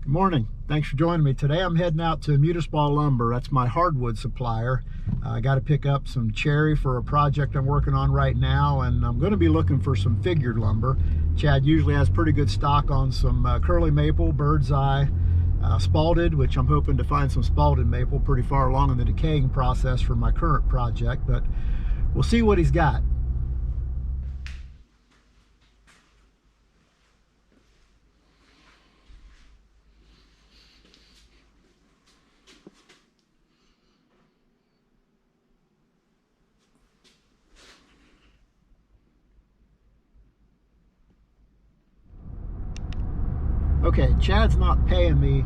Good morning. Thanks for joining me. Today I'm heading out to Mutisball Lumber. That's my hardwood supplier. I got to pick up some cherry for a project I'm working on right now, and I'm going to be looking for some figured lumber. Chad usually has pretty good stock on some curly maple, bird's eye, spalted, which I'm hoping to find some spalted maple pretty far along in the decaying process for my current project, but we'll see what he's got. Okay, Chad's not paying me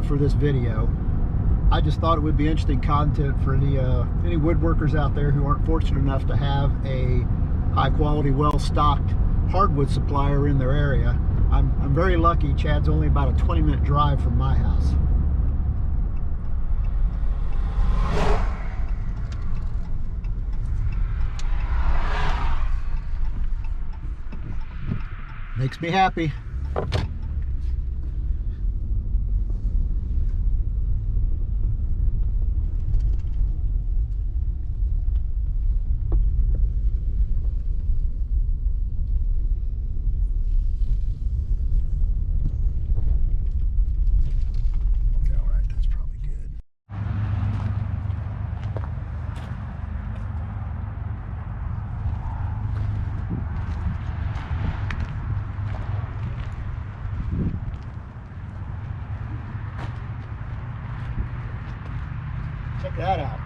for this video. I just thought it would be interesting content for any woodworkers out there who aren't fortunate enough to have a high-quality, well-stocked hardwood supplier in their area. I'm very lucky. Chad's only about a 20-minute drive from my house. Makes me happy. Check that out.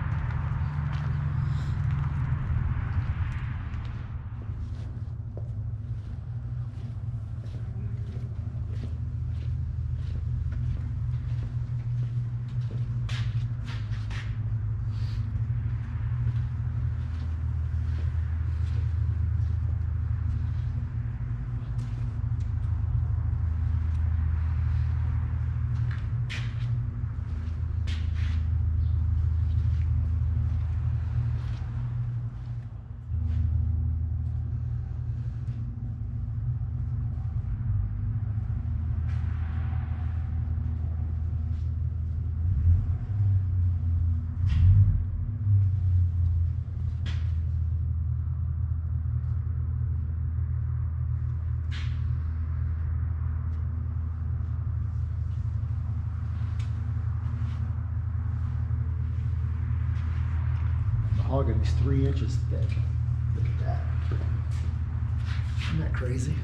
Mahogany's 3 inches thick. Look at that. Isn't that crazy?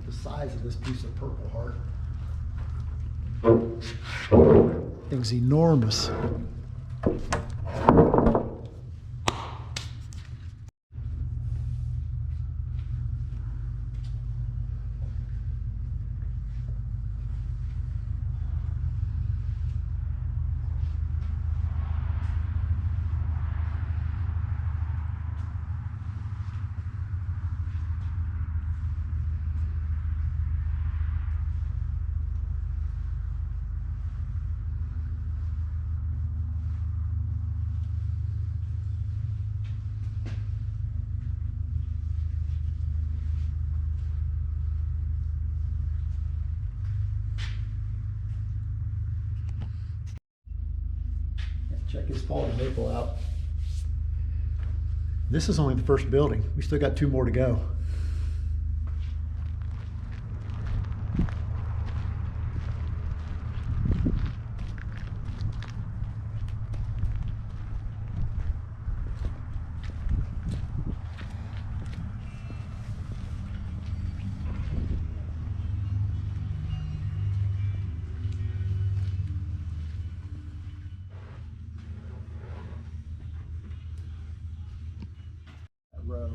The size of this piece of Purple Heart. Thing's enormous. Check his spalted maple out. This is only the first building. We still got 2 more to go. Row.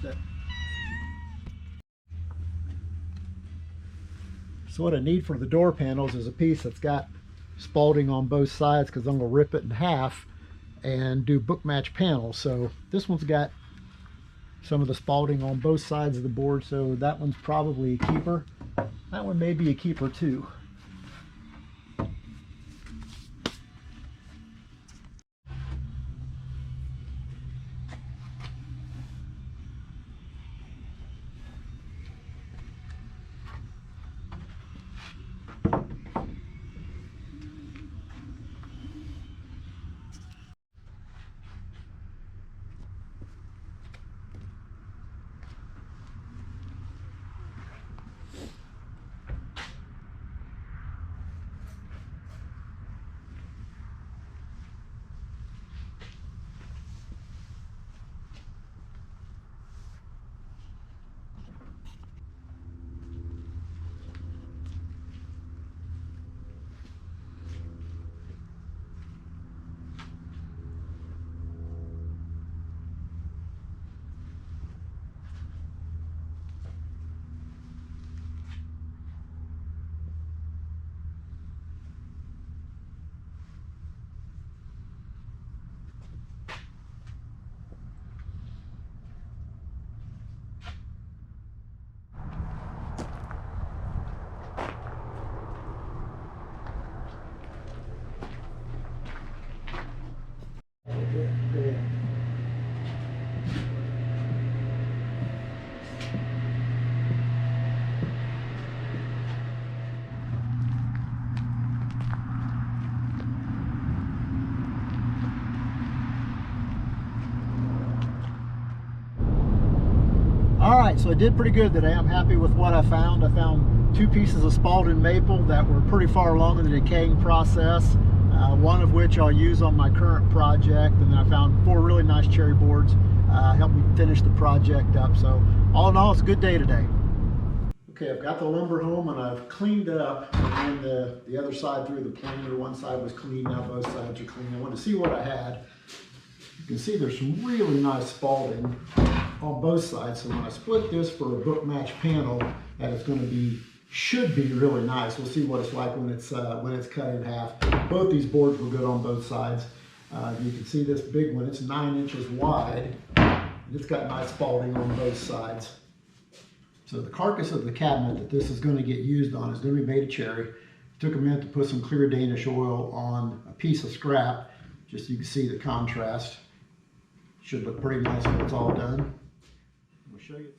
finished it. So what I need for the door panels is a piece that's got spalting on both sides, because I'm going to rip it in half and do book match panels. So this one's got some of the spalting on both sides of the board, so that one's probably a keeper. That one may be a keeper too. Alright, so I did pretty good today. I'm happy with what I found. I found 2 pieces of spalted maple that were pretty far along in the decaying process, one of which I'll use on my current project, and then I found 4 really nice cherry boards. Helped me finish the project up. So all in all, it's a good day today. Okay, I've got the lumber home and I've cleaned up and the other side through the planer. One side was clean, now both sides are clean. I wanted to see what I had. You can see there's some really nice spalting on both sides. So when I split this for a book match panel, that is going to be, should be really nice. We'll see what it's like when it's cut in half. Both these boards were good on both sides. You can see this big one, it's 9 inches wide. And it's got nice spalting on both sides. So the carcass of the cabinet that this is going to get used on is going to be made of cherry. Took a minute to put some clear Danish oil on a piece of scrap, just so you can see the contrast. Should look pretty nice when it's all done. We'll show you.